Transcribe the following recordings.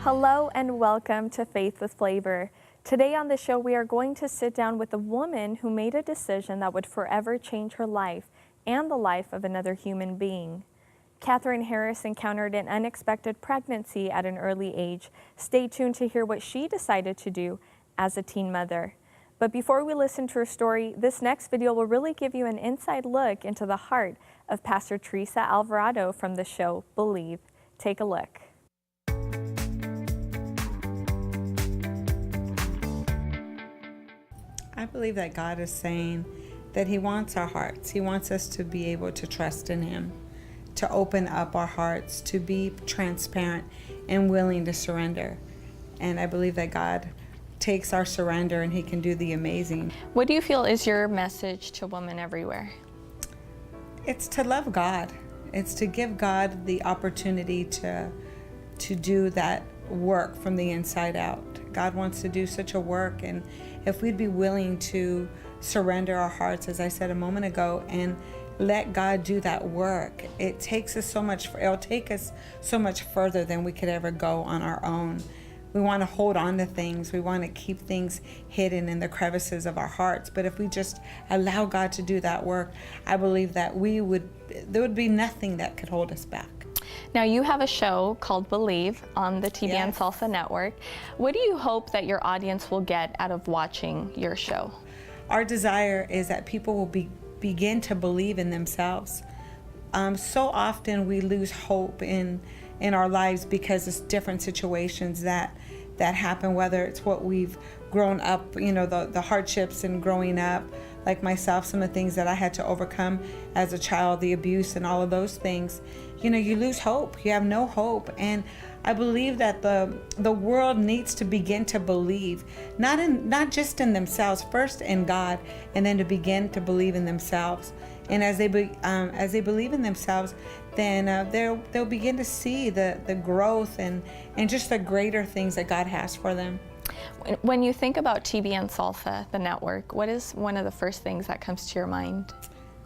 Hello and welcome to Faith with Flavor. Today on the show, we are going to sit down with a woman who made a decision that would forever change her life and the life of another human being. Catherine Harris encountered an unexpected pregnancy at an early age. Stay tuned to hear what she decided to do as a teen mother. But before we listen to her story, this next video will really give you an inside look into the heart of Pastor Teresa Alvarado from the show Believe. Take a look. I believe that God is saying that He wants our hearts. He wants us to be able to trust in Him, to open up our hearts, to be transparent and willing to surrender. And I believe that God takes our surrender and He can do the amazing. What do you feel is your message to women everywhere? It's to love God. It's to give God the opportunity to do that work from the inside out. God wants to do such a work, and if we'd be willing to surrender our hearts, as I said a moment ago, and let God do that work, it'll take us so much further than we could ever go on our own. We want to hold on to things. We want to keep things hidden in the crevices of our hearts. But if we just allow God to do that work, I believe that there would be nothing that could hold us back. Now, you have a show called Believe on the TV and Yes. Salsa Network. What do you hope that your audience will get out of watching your show? Our desire is that people will begin to believe in themselves. So often we lose hope in our lives because of different situations that happen, whether it's what we've grown up, the hardships and growing up, like myself, some of the things that I had to overcome as a child, the abuse and all of those things. You lose hope. You have no hope. And I believe that the world needs to begin to believe, not just in themselves, first in God, and then to begin to believe in themselves. And as they believe in themselves, then they'll begin to see the growth and just the greater things that God has for them. When you think about TV and Salsa, the network, what is one of the first things that comes to your mind?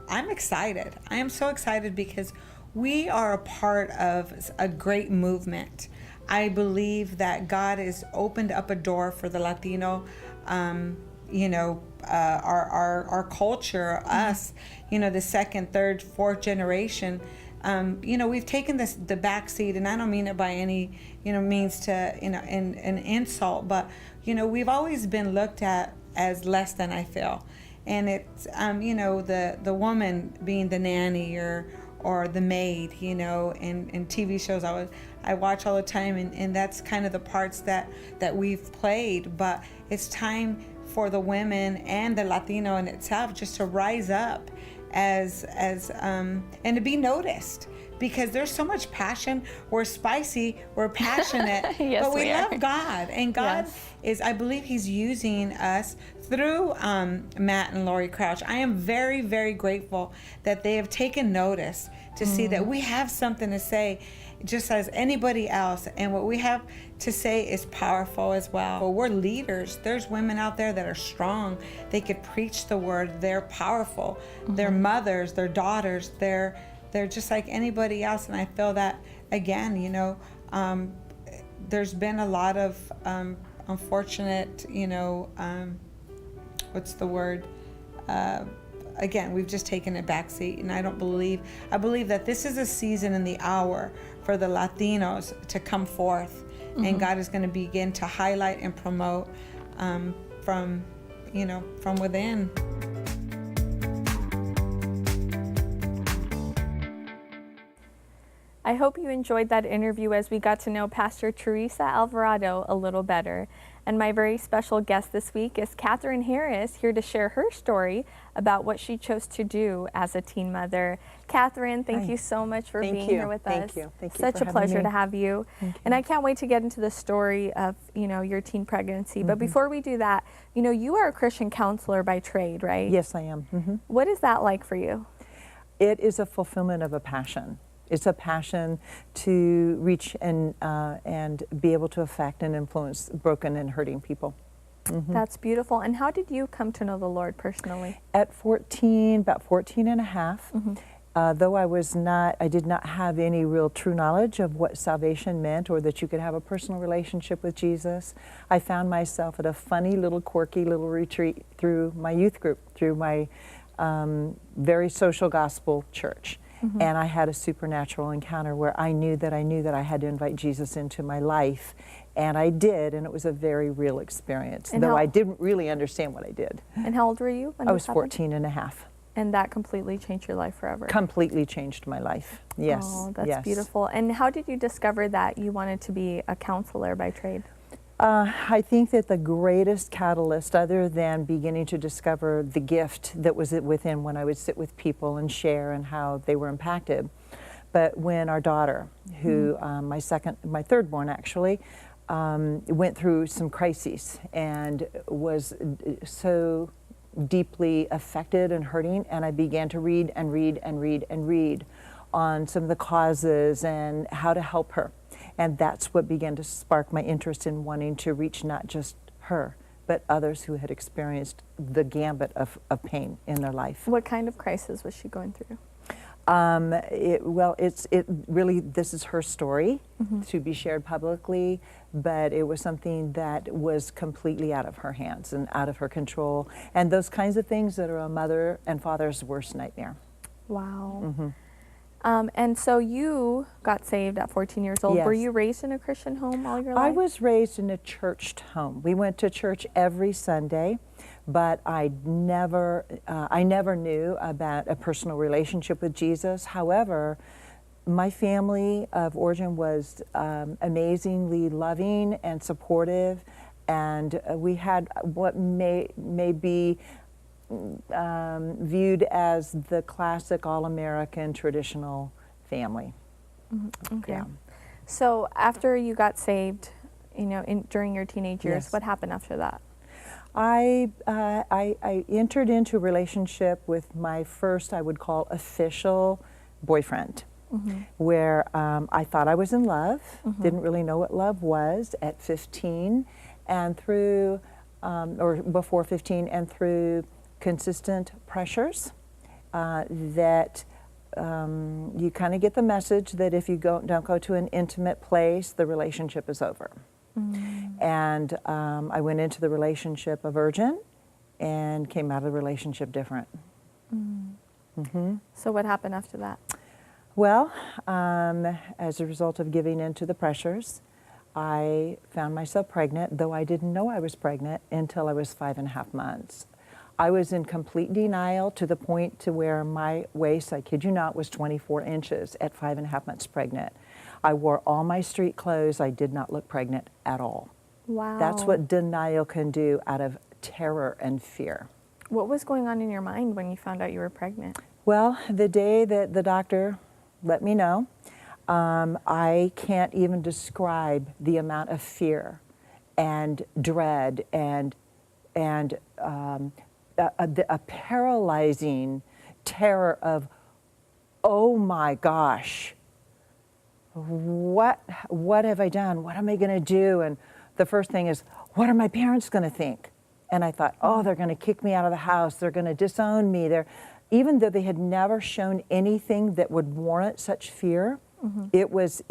I'm excited. I am so excited because we are a part of a great movement. I believe that God has opened up a door for the Latino, our culture, us, the second, third, fourth generation. We've taken the back seat, and I don't mean it by any, means to, an insult, but, we've always been looked at as less than, I feel. And it's, the woman being the nanny or the maid, in TV shows I watch all the time, and that's kind of the parts that we've played. But it's time for the women and the Latino in itself just to rise up and to be noticed, because there's so much passion. We're spicy, we're passionate, yes, but we are. love God, and God Yes. I believe He's using us through Matt and Lori Crouch. I am very, very grateful that they have taken notice to see that we have something to say just as anybody else, and what we have to say is powerful as well. But we're leaders. There's women out there that are strong. They could preach the word. They're powerful. They're mothers, they're daughters, they're just like anybody else. And I feel that, again, there's been a lot of unfortunate, what's the word? Again, we've just taken a back seat, and I believe that this is a season and the hour for the Latinos to come forth, and God is going to begin to highlight and promote from within. I hope you enjoyed that interview as we got to know Pastor Teresa Alvarado a little better. And my very special guest this week is Catherine Harris, here to share her story about what she chose to do as a teen mother. Catherine, thank you so much for being here with us. Thank you. Such a pleasure to have you. And I can't wait to get into the story of, your teen pregnancy. But before we do that, you are a Christian counselor by trade, right? Yes, I am. What is that like for you? It is a fulfillment of a passion. It's a passion to reach and be able to affect and influence broken and hurting people. That's beautiful. And how did you come to know the Lord personally? At 14, about 14 and a half, though I did not have any real true knowledge of what salvation meant or that you could have a personal relationship with Jesus, I found myself at a funny little quirky little retreat through my youth group, through my very social gospel church. And I had a supernatural encounter where I knew that I had to invite Jesus into my life. And I did, and it was a very real experience, And though I didn't really understand what I did. And how old were you when I this was happened? 14 and a half. And that completely changed your life forever. Completely changed my life. Yes. Oh, that's yes. beautiful. And how did you discover that you wanted to be a counselor by trade? I think that the greatest catalyst, other than beginning to discover the gift that was within when I would sit with people and share and how they were impacted, but when our daughter, who my third born actually, went through some crises and was so deeply affected and hurting, and I began to read and read and read and read on some of the causes and how to help her. And that's what began to spark my interest in wanting to reach not just her, but others who had experienced the gambit of pain in their life. What kind of crisis was she going through? It really, this is her story to be shared publicly, but it was something that was completely out of her hands and out of her control, and those kinds of things that are a mother and father's worst nightmare. Wow. And so you got saved at 14 years old. Yes. Were you raised in a Christian home all your life? I was raised in a churched home. We went to church every Sunday, but I never knew about a personal relationship with Jesus. However, my family of origin was amazingly loving and supportive, and we had what may be viewed as the classic all-American traditional family. Okay. Yeah. So after you got saved, during your teenage years, Yes. what happened after that? I entered into a relationship with my first, I would call, official boyfriend, where I thought I was in love, didn't really know what love was at 15, and through, or before 15, and through consistent pressures that you kind of get the message that if you don't go to an intimate place, the relationship is over. And I went into the relationship a virgin and came out of the relationship different. So what happened after that? Well, as a result of giving in to the pressures, I found myself pregnant, though I didn't know I was pregnant until I was 5.5 months. I was in complete denial to the point to where my waist, I kid you not, was 24 inches at 5.5 months pregnant. I wore all my street clothes. I did not look pregnant at all. Wow. That's what denial can do out of terror and fear. What was going on in your mind when you found out you were pregnant? Well, the day that the doctor let me know, I can't even describe the amount of fear and dread and a paralyzing terror of, oh my gosh, what have I done? What am I going to do? And the first thing is, what are my parents going to think? And I thought, oh, they're going to kick me out of the house. They're going to disown me. Even though they had never shown anything that would warrant such fear, it was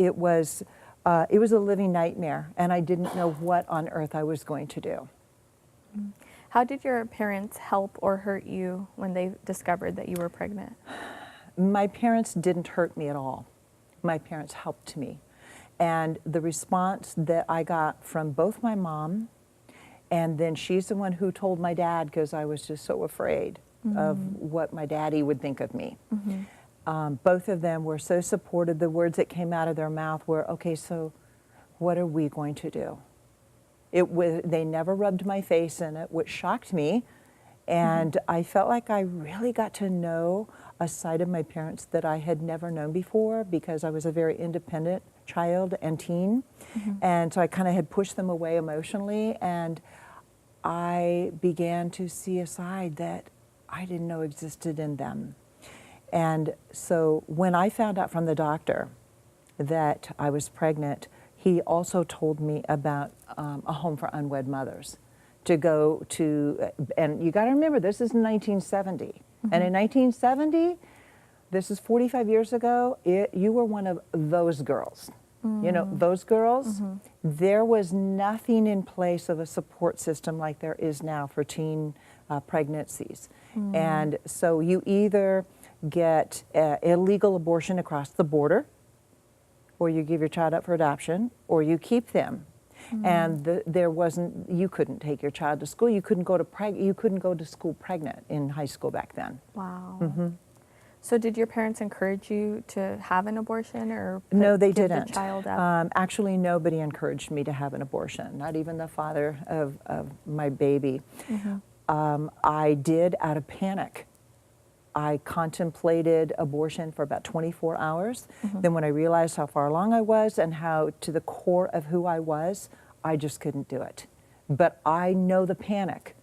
a living nightmare, and I didn't know what on earth I was going to do. How did your parents help or hurt you when they discovered that you were pregnant? My parents didn't hurt me at all. My parents helped me. And the response that I got from both my mom, and then she's the one who told my dad, because I was just so afraid of what my daddy would think of me. Both of them were so supportive. The words that came out of their mouth were, okay, so what are we going to do? They never rubbed my face in it, which shocked me. And I felt like I really got to know a side of my parents that I had never known before, because I was a very independent child and teen. And so I kind of had pushed them away emotionally, and I began to see a side that I didn't know existed in them. And so when I found out from the doctor that I was pregnant, he also told me about a home for unwed mothers to go to. And you got to remember, this is 1970. And in 1970, This is 45 years ago. You were one of those girls. You know, those girls, there was nothing in place of a support system like there is now for teen pregnancies. And so you either get illegal abortion across the border, or you give your child up for adoption, or you keep them. And there wasn't, you couldn't take your child to school. You couldn't go to school pregnant in high school back then. Wow. So did your parents encourage you to have an abortion or No, they give didn't. the child up? Actually, nobody encouraged me to have an abortion, not even the father of my baby. I did out of panic. I contemplated abortion for about 24 hours. Then when I realized how far along I was and how to the core of who I was, I just couldn't do it. But I know the panic.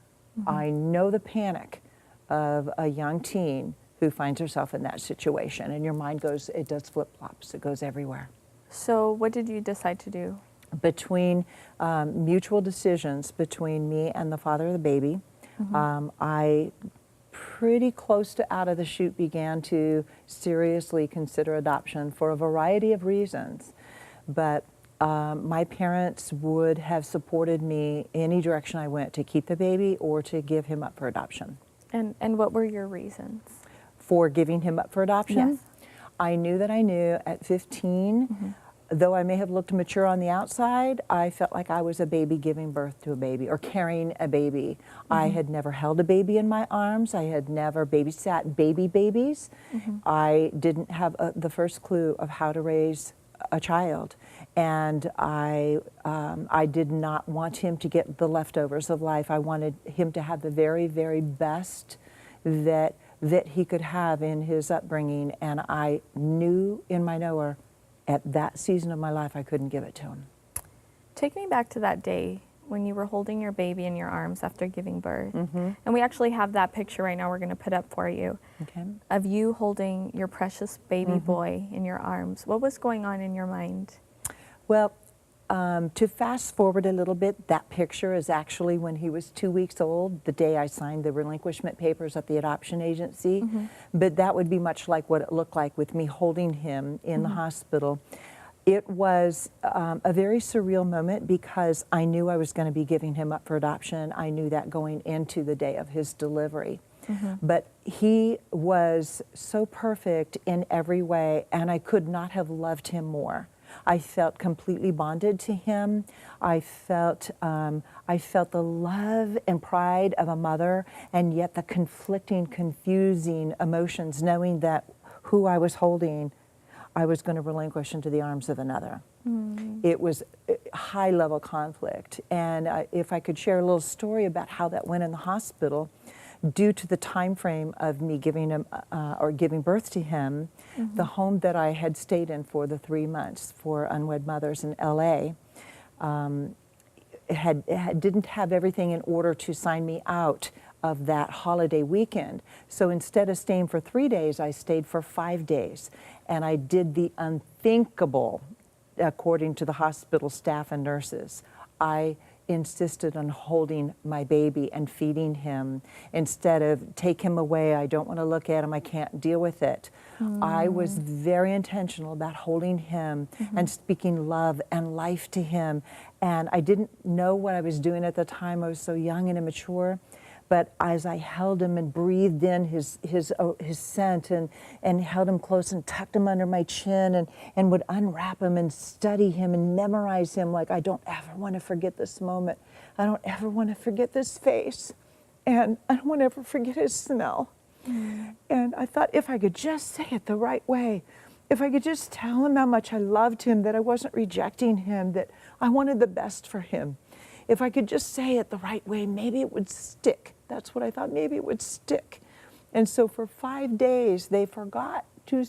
I know the panic of a young teen who finds herself in that situation. And your mind goes, it does flip-flops. It goes everywhere. So what did you decide to do? Between mutual decisions between me and the father of the baby, I pretty close to out of the chute began to seriously consider adoption for a variety of reasons. But my parents would have supported me any direction I went, to keep the baby or to give him up for adoption. And what were your reasons? For giving him up for adoption? Yes. I knew that I knew at 15, though I may have looked mature on the outside, I felt like I was a baby giving birth to a baby or carrying a baby. I had never held a baby in my arms. I had never babysat babies. I didn't have the first clue of how to raise a child. And I did not want him to get the leftovers of life. I wanted him to have the very, very best that he could have in his upbringing. And I knew in my knower at that season of my life I couldn't give it to him. Take me back to that day when you were holding your baby in your arms after giving birth. And we actually have that picture right now we're going to put up for you of you holding your precious baby boy in your arms. What was going on in your mind? Well, to fast forward a little bit, that picture is actually when he was 2 weeks old, the day I signed the relinquishment papers at the adoption agency. But that would be much like what it looked like with me holding him in the hospital. It was a very surreal moment because I knew I was going to be giving him up for adoption. I knew that going into the day of his delivery. But he was so perfect in every way, and I could not have loved him more. I felt completely bonded to him. I felt the love and pride of a mother, and yet the conflicting, confusing emotions, knowing that who I was holding, I was going to relinquish into the arms of another. It was high-level conflict. And if I could share a little story about how that went in the hospital, due to the time frame of me giving him or giving birth to him, the home that I had stayed in for the 3 months for unwed mothers in LA didn't have everything in order to sign me out of that holiday weekend. So instead of staying for 3 days, I stayed for 5 days. And I did the unthinkable, according to the hospital staff and nurses. I insisted on holding my baby and feeding him instead of take him away, I don't want to look at him, I can't deal with it. I was very intentional about holding him and speaking love and life to him. And I didn't know what I was doing at the time. I was so young and immature. But as I held him and breathed in his scent and held him close and tucked him under my chin and would unwrap him and study him and memorize him, like, I don't ever want to forget this moment. I don't ever want to forget this face. And I don't want to ever forget his smell. And I thought, if I could just say it the right way, if I could just tell him how much I loved him, that I wasn't rejecting him, that I wanted the best for him. If I could just say it the right way, maybe it would stick. That's what I thought, maybe it would stick. And so for 5 days, they forgot to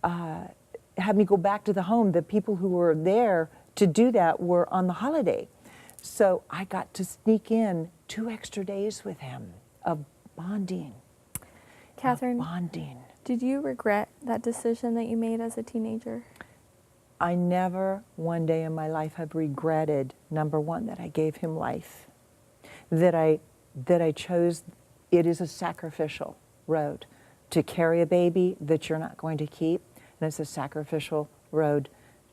have me go back to the home. The people who were there to do that were on the holiday. So I got to sneak in 2 extra days with him of bonding. Catherine, bonding. Did you regret that decision that you made as a teenager? I never one day in my life have regretted, number one, that I gave him life, that I chose. It is a sacrificial. road to carry a baby that you're not going to keep, and it's a sacrificial road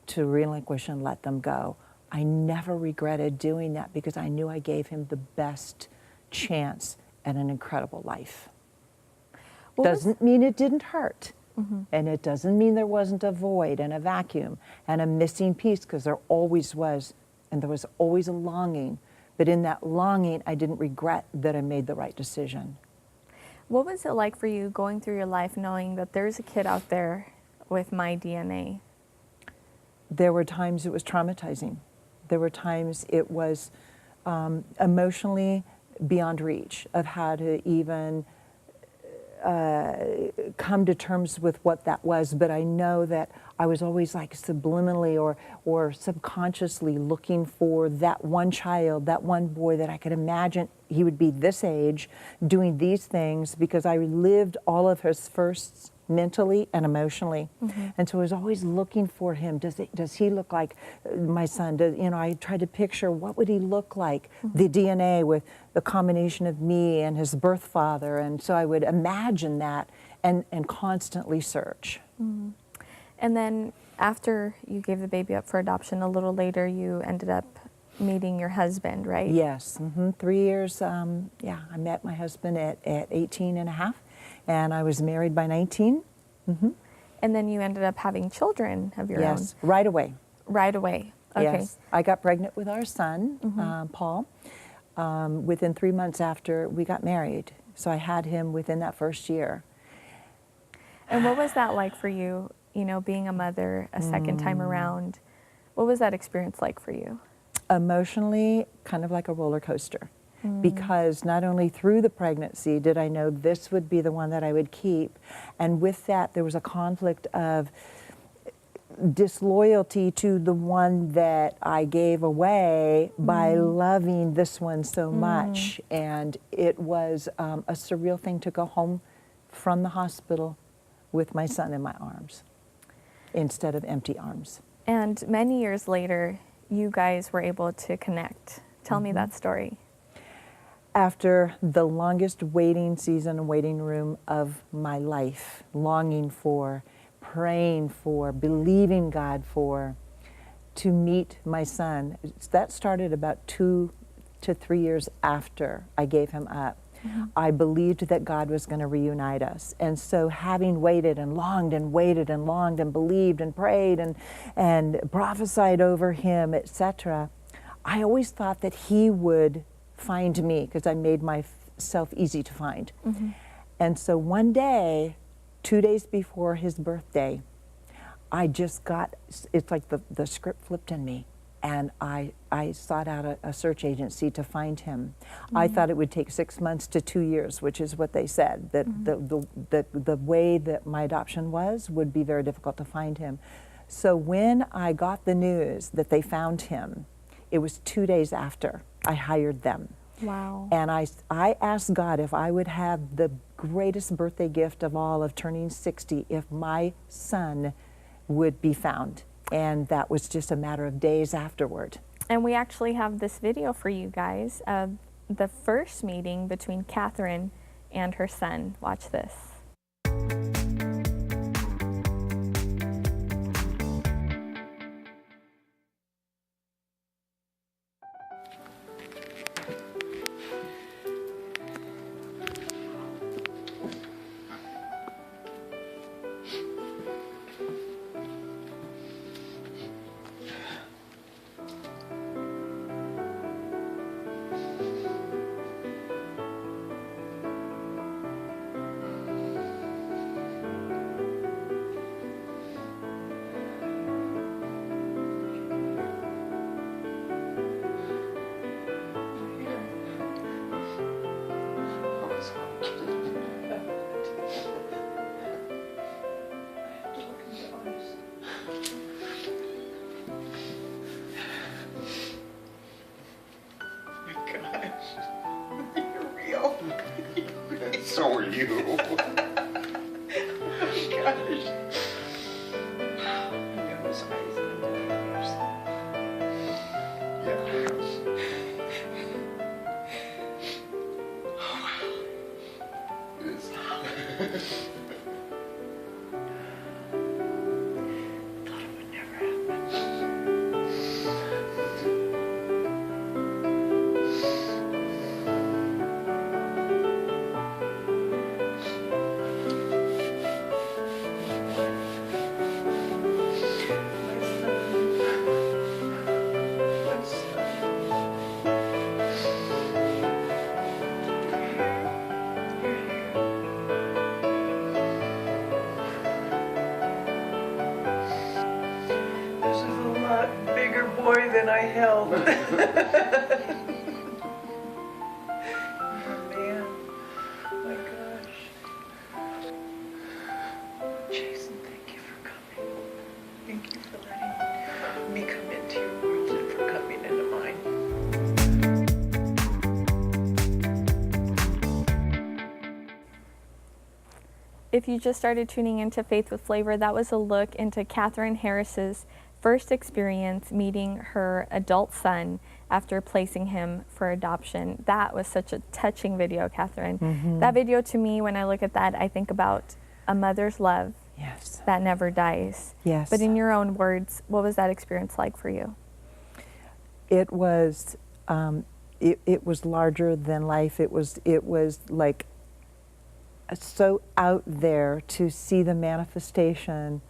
to relinquish and let them go. I never regretted doing that because I knew I gave him the best chance at an incredible life. Doesn't mean it didn't hurt. And it doesn't mean there wasn't a void and a vacuum and a missing piece, because there always was, and there was always a longing. But in that longing, I didn't regret that I made the right decision. What was it like for you going through your life knowing that there's a kid out there with my DNA? There were times it was traumatizing. There were times it was emotionally beyond reach of how to even come to terms with what that was. But I know that I was always like subliminally or subconsciously looking for that one child, that one boy that I could imagine he would be this age doing these things, because I lived all of his firsts mentally and emotionally. And so I was always looking for him. Does he look like my son? I tried to picture what would he look like, the DNA with the combination of me and his birth father. And so I would imagine that and constantly search. And then after you gave the baby up for adoption, a little later you ended up meeting your husband, right? Yes, 3 years, I met my husband at 18 and a half, and I was married by 19. And then you ended up having children of your own. Yes, right away. Right away. Okay. Yes, I got pregnant with our son, Paul, within 3 months after we got married. So I had him within that first year. And what was that like for you, being a mother a second time around? What was that experience like for you? Emotionally, kind of like a roller coaster. Because not only through the pregnancy did I know this would be the one that I would keep, and with that there was a conflict of disloyalty to the one that I gave away by loving this one so much. And it was a surreal thing to go home from the hospital with my son in my arms instead of empty arms. And many years later, you guys were able to connect. Tell me that story. After the longest waiting season, waiting room of my life, longing for, praying for, believing God for, to meet my son. That started about 2 to 3 years after I gave him up. I believed that God was going to reunite us. And so having waited and longed and waited and longed and believed and prayed and prophesied over him, etc., I always thought that he would find me, because I made myself easy to find. And so one day, 2 days before his birthday, I just got, it's like the script flipped in me, and I sought out a search agency to find him. I thought it would take 6 months to 2 years, which is what they said, that the way that my adoption would be very difficult to find him. So when I got the news that they found him, it was 2 days after I hired them. Wow. And I asked God if I would have the greatest birthday gift of all, of turning 60, if my son would be found. And that was just a matter of days afterward. And we actually have this video for you guys of the first meeting between Catherine and her son. Watch this. So are you. Oh my gosh. Those eyes and ears. Yeah. Oh wow. It is. more than I held. Oh, man. My gosh. Jason, thank you for coming. Thank you for letting me come into your world and for coming into mine. If you just started tuning into Faith with Flavor, that was a look into Catherine Harris's first experience meeting her adult son after placing him for adoption. That was such a touching video, Catherine. That video, to me, when I look at that, I think about a mother's love Yes. that never dies. Yes. But in your own words, what was that experience like for you? It was, it was larger than life. It was like so out there to see the manifestation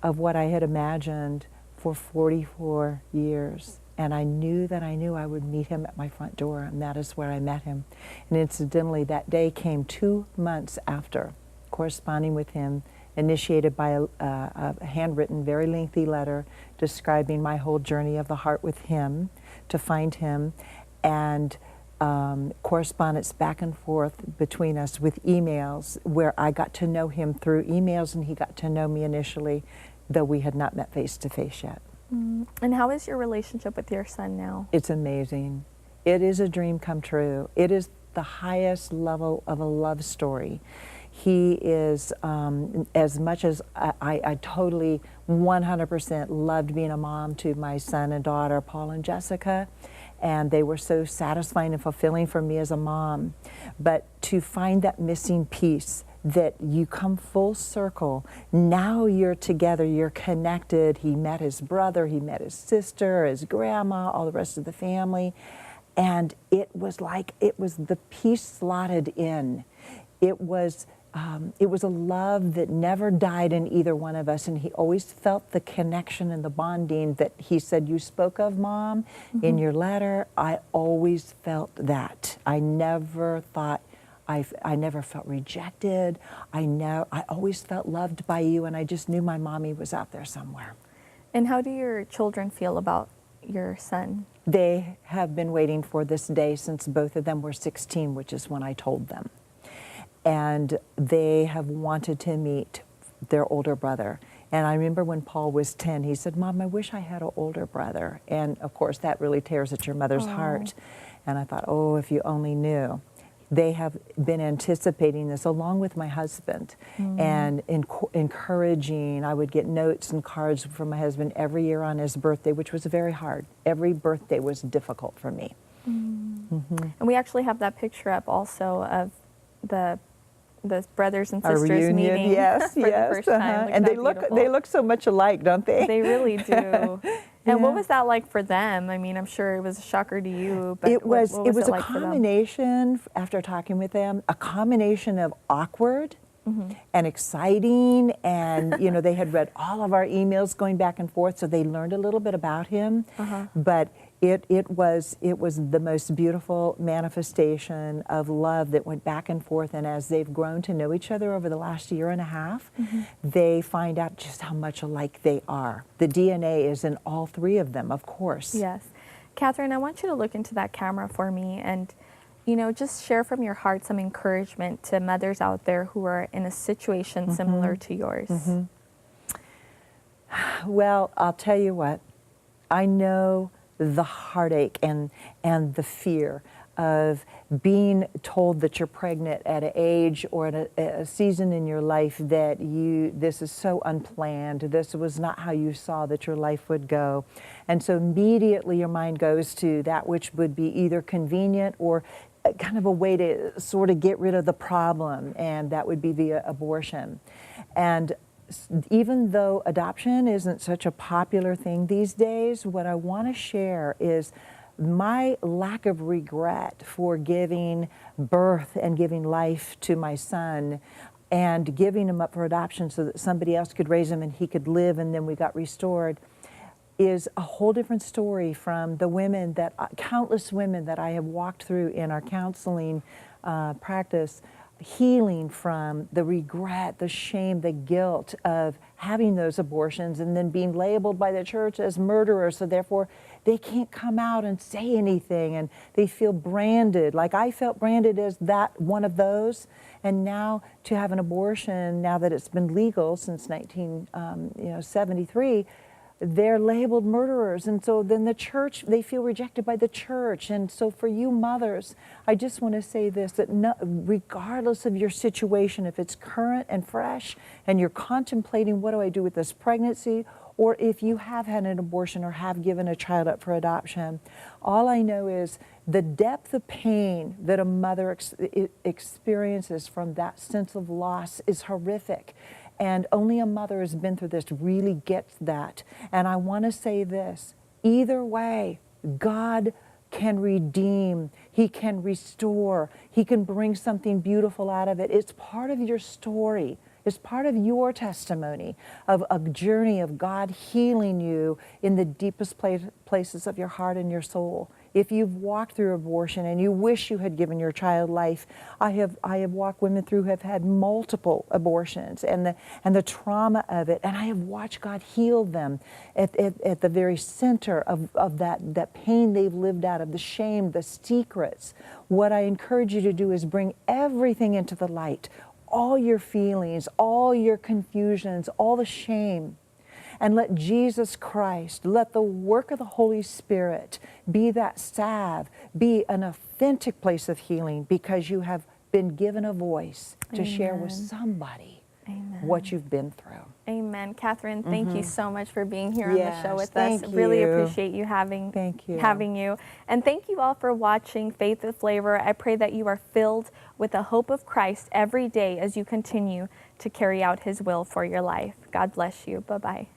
of what I had imagined for 44 years. And I knew that I knew I would meet him at my front door, and that is where I met him. And incidentally, that day came 2 months after corresponding with him, initiated by a handwritten, very lengthy letter describing my whole journey of the heart with him to find him, and correspondence back and forth between us with emails, where I got to know him through emails and he got to know me initially, though we had not met face to face yet. And how is your relationship with your son now? It's amazing. It is a dream come true. It is the highest level of a love story. He is, as much as I totally 100% loved being a mom to my son and daughter, Paul and Jessica, and they were so satisfying and fulfilling for me as a mom. But to find that missing piece, that you come full circle, now you're together, you're connected. He met his brother, he met his sister, his grandma, all the rest of the family. And it was like, it was the piece slotted in. It was a love that never died in either one of us, and he always felt the connection and the bonding that he said, you spoke of, Mom, in your letter. I always felt that. I never thought, I never felt rejected. I always felt loved by you, and I just knew my mommy was out there somewhere. And how do your children feel about your son? They have been waiting for this day since both of them were 16, which is when I told them. And they have wanted to meet their older brother. And I remember when Paul was 10, he said, Mom, I wish I had an older brother. And of course, that really tears at your mother's heart. And I thought, oh, if you only knew. They have been anticipating this along with my husband and encouraging. I would get notes and cards from my husband every year on his birthday, which was very hard. Every birthday was difficult for me. And we actually have that picture up also of the brothers and Our sisters reunion, meeting yes, for yes, the first time. and they look so much alike, don't they? They really do. And what was that like for them? I mean, I'm sure it was a shocker to you, but It was what was a like for them? combination, after talking with them, a combination of awkward and exciting, and you know, they had read all of our emails going back and forth, so they learned a little bit about him. But it was the most beautiful manifestation of love that went back and forth, and as they've grown to know each other over the last year and a half, they find out just how much alike they are. The DNA is in all three of them, of course. Yes. Catherine, I want you to look into that camera for me and, you know, just share from your heart some encouragement to mothers out there who are in a situation similar to yours. Well, I'll tell you what, I know the heartache and the fear of being told that you're pregnant at an age or at a season in your life that this is so unplanned, this was not how you saw that your life would go. And so immediately your mind goes to that which would be either convenient or kind of a way to sort of get rid of the problem, and that would be via abortion. And even though adoption isn't such a popular thing these days, what I want to share is my lack of regret for giving birth and giving life to my son and giving him up for adoption so that somebody else could raise him and he could live, and then we got restored, is a whole different story from the women countless women that I have walked through in our counseling practice. healing from the regret, the shame, the guilt of having those abortions and then being labeled by the church as murderers. So therefore, they can't come out and say anything, and they feel branded. Like I felt branded as that one of those. And now to have an abortion, now that it's been legal since 1973, they're labeled murderers. And so then the church, they feel rejected by the church. And so for you mothers, I just want to say this, that regardless of your situation, if it's current and fresh and you're contemplating, what do I do with this pregnancy? Or if you have had an abortion or have given a child up for adoption, all I know is the depth of pain that a mother experiences from that sense of loss is horrific. And only a mother who's been through this really gets that. And I want to say this, either way, God can redeem, He can restore, He can bring something beautiful out of it. It's part of your story. It's part of your testimony of a journey of God healing you in the deepest places of your heart and your soul. If you've walked through abortion and you wish you had given your child life, I have walked women through who have had multiple abortions and the trauma of it, and I have watched God heal them at the very center of that pain they've lived out of, the shame, the secrets. What I encourage you to do is bring everything into the light, all your feelings, all your confusions, all the shame, and let Jesus Christ, let the work of the Holy Spirit be that salve, be an authentic place of healing, because you have been given a voice to share with somebody what you've been through. Amen. Catherine, thank you so much for being here on the show with us. Thank Really you. appreciate you having you. And thank you all for watching Faith with Flavor. I pray that you are filled with the hope of Christ every day as you continue to carry out His will for your life. God bless you. Bye-bye.